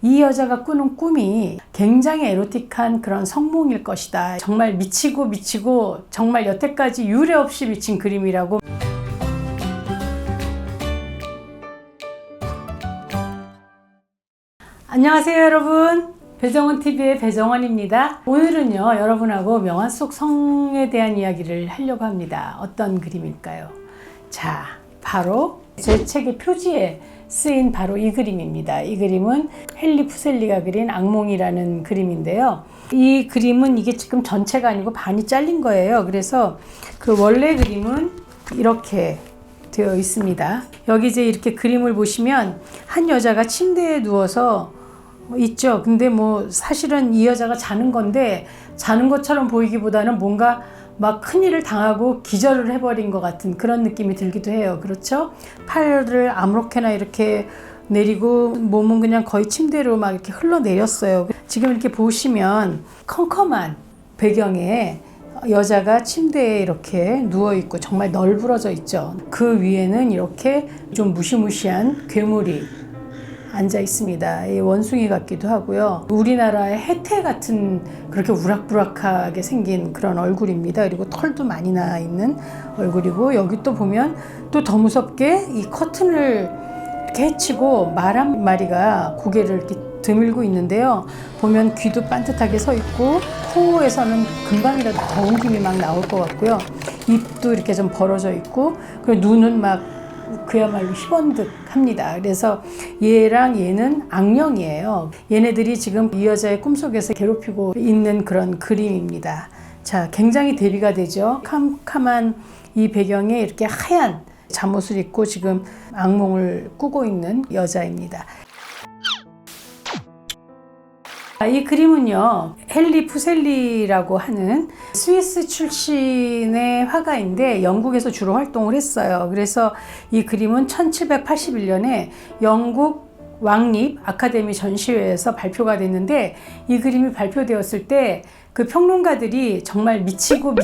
이 여자가 꾸는 꿈이 굉장히 에로틱한 그런 성몽일 것이다. 정말 미치고 정말 여태까지 유례 없이 미친 그림이라고. 안녕하세요 여러분, 배정원TV의 배정원입니다. 오늘은요 여러분하고 명화 속 성에 대한 이야기를 하려고 합니다. 어떤 그림일까요? 자, 바로 제 책의 표지에 쓰인 바로 이 그림입니다. 이 그림은 헨리 푸셀리가 그린 악몽이라는 그림인데요. 이 그림은 이게 지금 전체가 아니고 반이 잘린 거예요. 그래서 그 원래 그림은 이렇게 되어 있습니다. 여기 이제 이렇게 그림을 보시면 한 여자가 침대에 누워서 있죠. 근데 뭐 사실은 이 여자가 자는 건데 자는 것처럼 보이기보다는 뭔가 막 큰일을 당하고 기절을 해버린 것 같은 그런 느낌이 들기도 해요. 그렇죠? 팔을 아무렇게나 이렇게 내리고 몸은 그냥 거의 침대로 막 이렇게 흘러내렸어요. 지금 이렇게 보시면 컴컴한 배경에 여자가 침대에 이렇게 누워있고 정말 널브러져 있죠. 그 위에는 이렇게 좀 무시무시한 괴물이 앉아 있습니다. 이 원숭이 같기도 하고요. 우리나라의 해태 같은 그렇게 우락부락하게 생긴 그런 얼굴입니다. 그리고 털도 많이 나 있는 얼굴이고, 여기 또 보면 또 더 무섭게 이 커튼을 이렇게 헤치고 말 한 마리가 고개를 이렇게 드밀고 있는데요. 보면 귀도 반듯하게 서 있고 코에서는 금방이라도 더운 김이 막 나올 것 같고요. 입도 이렇게 좀 벌어져 있고, 그리고 눈은 막 그야말로 희번득합니다. 그래서 얘랑 얘는 악령이에요. 얘네들이 지금 이 여자의 꿈속에서 괴롭히고 있는 그런 그림입니다. 자, 굉장히 대비가 되죠. 캄캄한 이 배경에 이렇게 하얀 잠옷을 입고 지금 악몽을 꾸고 있는 여자입니다. 이 그림은요, 헨리 푸셀리라고 하는 스위스 출신의 화가인데 영국에서 주로 활동을 했어요. 그래서 이 그림은 1781년에 영국 왕립 아카데미 전시회에서 발표가 됐는데, 이 그림이 발표되었을 때 그 평론가들이 정말 미치고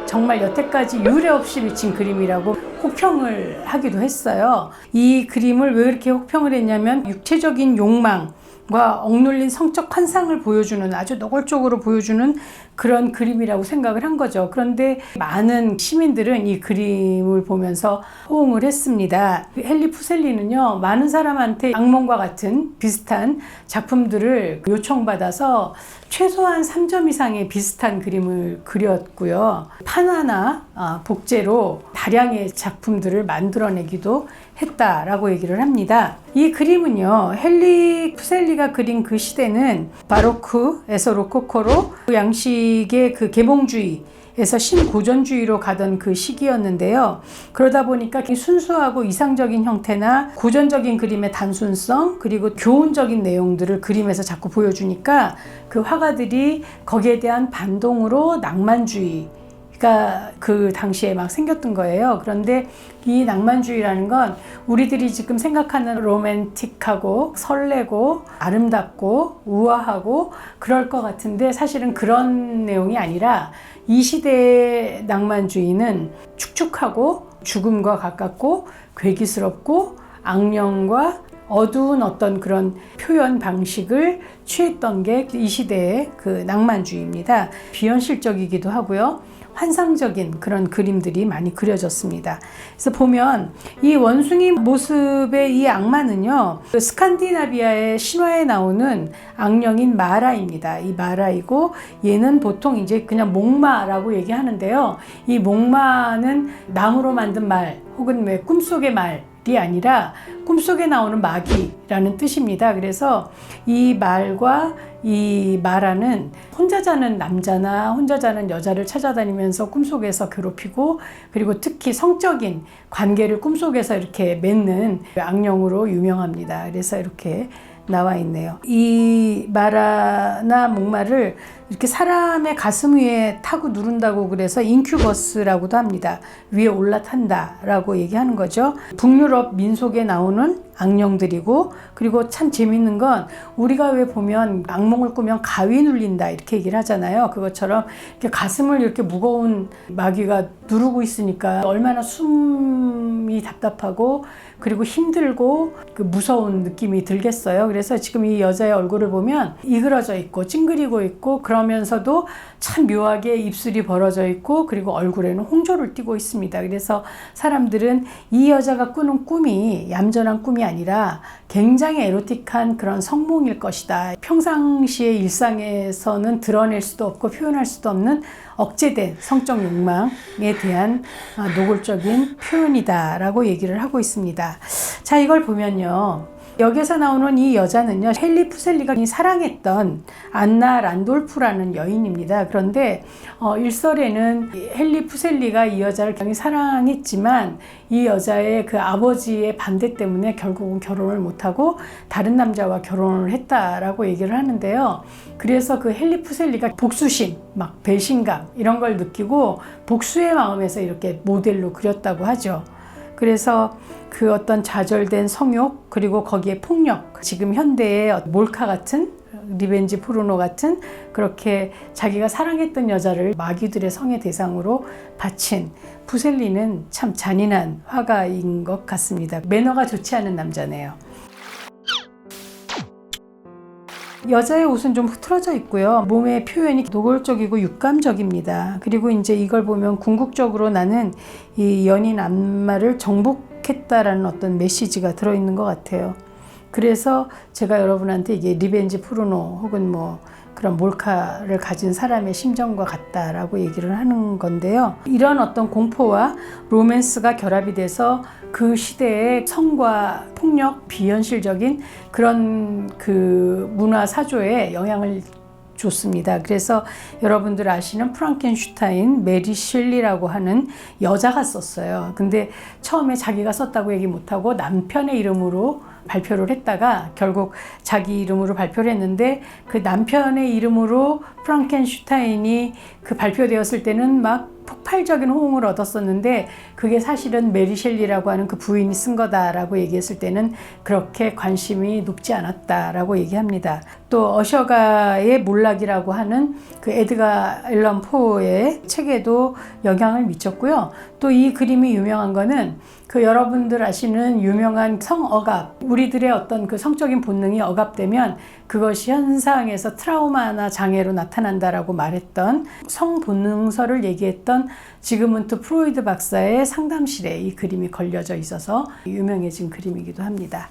정말 여태까지 유례 없이 미친 그림이라고 혹평을 하기도 했어요. 이 그림을 왜 이렇게 혹평을 했냐면, 육체적인 욕망과 억눌린 성적 환상을 보여주는, 아주 노골적으로 보여주는 그런 그림이라고 생각을 한 거죠. 그런데 많은 시민들은 이 그림을 보면서 호응을 했습니다. 헨리 푸셀리는요, 많은 사람한테 악몽과 같은 비슷한 작품들을 요청받아서 최소한 3점 이상의 비슷한 그림을 그렸고요. 판화나 복제로 다량의 작품들을 만들어내기도 했다라고 얘기를 합니다. 이 그림은요, 헨리 푸셀리가 그린 그 시대는 바로크에서 로코코로 그 양식의 그 계몽주의에서 신고전주의로 가던 그 시기였는데요. 그러다 보니까 순수하고 이상적인 형태나 고전적인 그림의 단순성, 그리고 교훈적인 내용들을 그림에서 자꾸 보여주니까 그 화가들이 거기에 대한 반동으로 낭만주의가 그 당시에 막 생겼던 거예요. 그런데 이 낭만주의라는 건 우리들이 지금 생각하는 로맨틱하고 설레고 아름답고 우아하고 그럴 것 같은데, 사실은 그런 내용이 아니라 이 시대의 낭만주의는 축축하고 죽음과 가깝고 괴기스럽고 악령과 어두운 어떤 그런 표현 방식을 취했던 게 이 시대의 그 낭만주의입니다. 비현실적이기도 하고요, 환상적인 그런 그림들이 많이 그려졌습니다. 그래서 보면 이 원숭이 모습의 이 악마는요, 그 스칸디나비아의 신화에 나오는 악령인 마라입니다. 이 마라이고, 얘는 보통 이제 그냥 목마라고 얘기하는데요. 이 목마는 나무로 만든 말 혹은 왜 꿈속의 말이 아니라 꿈속에 나오는 마귀라는 뜻입니다. 그래서 이 말과 이 마라는 혼자 자는 남자나 혼자 자는 여자를 찾아다니면서 꿈속에서 괴롭히고, 그리고 특히 성적인 관계를 꿈속에서 이렇게 맺는 악령으로 유명합니다. 그래서 이렇게 나와 있네요. 이 마라나 목마를 이렇게 사람의 가슴 위에 타고 누른다고 그래서 인큐버스라고도 합니다. 위에 올라탄다라고 얘기하는 거죠. 북유럽 민속에 나오는 악령들이고, 그리고 참 재밌는 건 우리가 왜 보면 악몽을 꾸면 가위 눌린다 이렇게 얘기를 하잖아요. 그것처럼 이렇게 가슴을 이렇게 무거운 마귀가 누르고 있으니까 얼마나 숨이 답답하고 그리고 힘들고 그 무서운 느낌이 들겠어요. 그래서 지금 이 여자의 얼굴을 보면 이그러져 있고 찡그리고 있고, 그러면서도 참 묘하게 입술이 벌어져 있고, 그리고 얼굴에는 홍조를 띠고 있습니다. 그래서 사람들은 이 여자가 꾸는 꿈이 얌전한 꿈이 아니라 굉장히 에로틱한 그런 성몽일 것이다. 평상시의 일상에서는 드러낼 수도 없고 표현할 수도 없는 억제된 성적 욕망에 대한 노골적인 표현이다 라고 얘기를 하고 있습니다. 자, 이걸 보면요, 여기서 나오는 이 여자는요, 헨리 푸셀리가 사랑했던 안나 란돌프라는 여인입니다. 그런데 일설에는 헨리 푸셀리가 이 여자를 굉장히 사랑했지만 이 여자의 그 아버지의 반대 때문에 결국은 결혼을 못하고 다른 남자와 결혼을 했다라고 얘기를 하는데요. 그래서 그 헨리 푸셀리가 복수심, 막 배신감 이런 걸 느끼고 복수의 마음에서 이렇게 모델로 그렸다고 하죠. 그래서 그 어떤 좌절된 성욕, 그리고 거기에 폭력, 지금 현대의 몰카 같은, 리벤지 포르노 같은, 그렇게 자기가 사랑했던 여자를 마귀들의 성의 대상으로 바친 푸셀리는 참 잔인한 화가인 것 같습니다. 매너가 좋지 않은 남자네요. 여자의 옷은 좀 흐트러져 있고요. 몸의 표현이 노골적이고 육감적입니다. 그리고 이제 이걸 보면 궁극적으로 나는 이 연인 안마를 정복했다라는 어떤 메시지가 들어있는 것 같아요. 그래서 제가 여러분한테 이게 리벤지 포르노 혹은 뭐 그런 몰카를 가진 사람의 심정과 같다라고 얘기를 하는 건데요. 이런 어떤 공포와 로맨스가 결합이 돼서 그 시대의 성과 폭력, 비현실적인 그런 그 문화 사조에 영향을 줬습니다. 그래서 여러분들 아시는 프랑켄슈타인 메리 셸리라고 하는 여자가 썼어요. 근데 처음에 자기가 썼다고 얘기 못하고 남편의 이름으로 발표를 했다가 결국 자기 이름으로 발표를 했는데, 그 남편의 이름으로 프랑켄슈타인이 그 발표되었을 때는 막 폭발적인 호응을 얻었었는데, 그게 사실은 메리 셸리라고 하는 그 부인이 쓴 거다라고 얘기했을 때는 그렇게 관심이 높지 않았다라고 얘기합니다. 또 어셔가의 몰락이라고 하는 그 에드가 앨런 포의 책에도 영향을 미쳤고요. 또 이 그림이 유명한 거는 그 여러분들 아시는 유명한 성억압, 우리들의 어떤 그 성적인 본능이 억압되면 그것이 현상에서 트라우마나 장애로 나타난다라고 말했던 성본능서를 얘기했던 지그문트 프로이드 박사의 상담실에 이 그림이 걸려져 있어서 유명해진 그림이기도 합니다.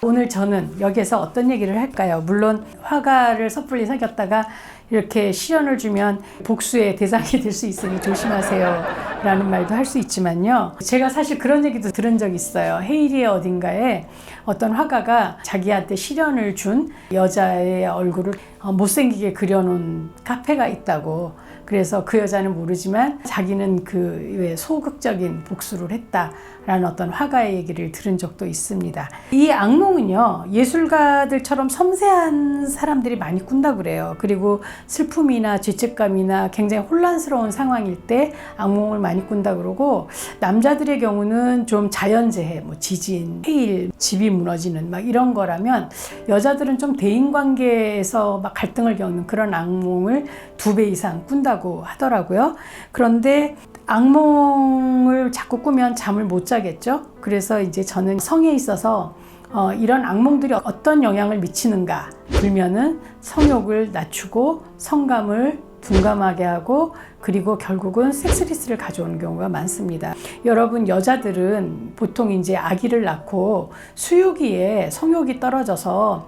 오늘 저는 여기에서 어떤 얘기를 할까요? 물론 화가를 섣불리 사귀었다가 이렇게 시련을 주면 복수의 대상이 될 수 있으니 조심하세요 라는 말도 할 수 있지만요, 제가 사실 그런 얘기도 들은 적이 있어요. 헤이리의 어딘가에 어떤 화가가 자기한테 시련을 준 여자의 얼굴을 못생기게 그려놓은 카페가 있다고. 그래서 그 여자는 모르지만 자기는 그 왜 소극적인 복수를 했다라는 어떤 화가의 얘기를 들은 적도 있습니다. 이 악몽은요, 예술가들처럼 섬세한 사람들이 많이 꾼다고 그래요. 그리고 슬픔이나 죄책감이나 굉장히 혼란스러운 상황일 때 악몽을 많이 꾼다 그러고, 남자들의 경우는 좀 자연재해, 뭐 지진, 해일, 집이 무너지는 막 이런 거라면, 여자들은 좀 대인관계에서 막 갈등을 겪는 그런 악몽을 2배 이상 꾼다고 하더라고요. 그런데 악몽을 자꾸 꾸면 잠을 못 자겠죠. 그래서 이제 저는 성에 있어서 이런 악몽들이 어떤 영향을 미치는가 보면은 성욕을 낮추고 성감을 둔감하게 하고, 그리고 결국은 섹스리스를 가져오는 경우가 많습니다. 여러분, 여자들은 보통 이제 아기를 낳고 수유기에 성욕이 떨어져서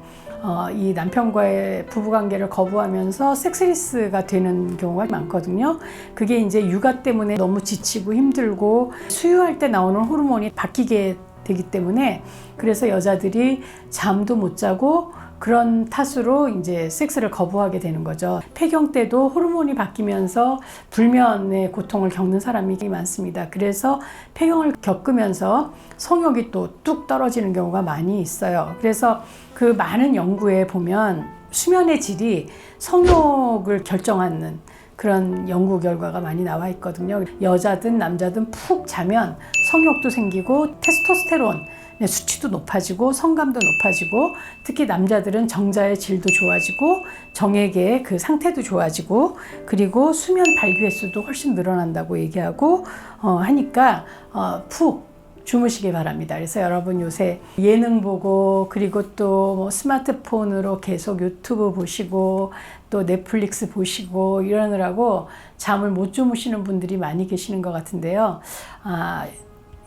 이 남편과의 부부관계를 거부하면서 섹스리스가 되는 경우가 많거든요. 그게 이제 육아 때문에 너무 지치고 힘들고 수유할 때 나오는 호르몬이 바뀌게 되기 때문에, 그래서 여자들이 잠도 못 자고 그런 탓으로 이제 섹스를 거부하게 되는 거죠. 폐경 때도 호르몬이 바뀌면서 불면의 고통을 겪는 사람이 많습니다. 그래서 폐경을 겪으면서 성욕이 또 뚝 떨어지는 경우가 많이 있어요. 그래서 그 많은 연구에 보면 수면의 질이 성욕을 결정하는 그런 연구 결과가 많이 나와 있거든요. 여자든 남자든 푹 자면 성욕도 생기고 테스토스테론 수치도 높아지고 성감도 높아지고 특히 남자들은 정자의 질도 좋아지고 정액의 그 상태도 좋아지고 그리고 수면 발기 횟수도 훨씬 늘어난다고 얘기하고 하니까 푹 주무시기 바랍니다. 그래서 여러분 요새 예능 보고 그리고 또 뭐 스마트폰으로 계속 유튜브 보시고 또 넷플릭스 보시고 이러느라고 잠을 못 주무시는 분들이 많이 계시는 것 같은데요.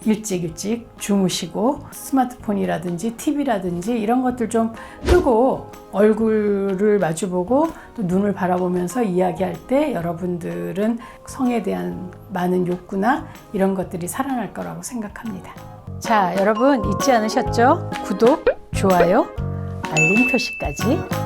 일찍 주무시고 스마트폰이라든지 TV라든지 이런 것들 좀 끄고 얼굴을 마주보고 또 눈을 바라보면서 이야기할 때 여러분들은 성에 대한 많은 욕구나 이런 것들이 살아날 거라고 생각합니다. 자, 여러분 잊지 않으셨죠? 구독, 좋아요, 알림 표시까지.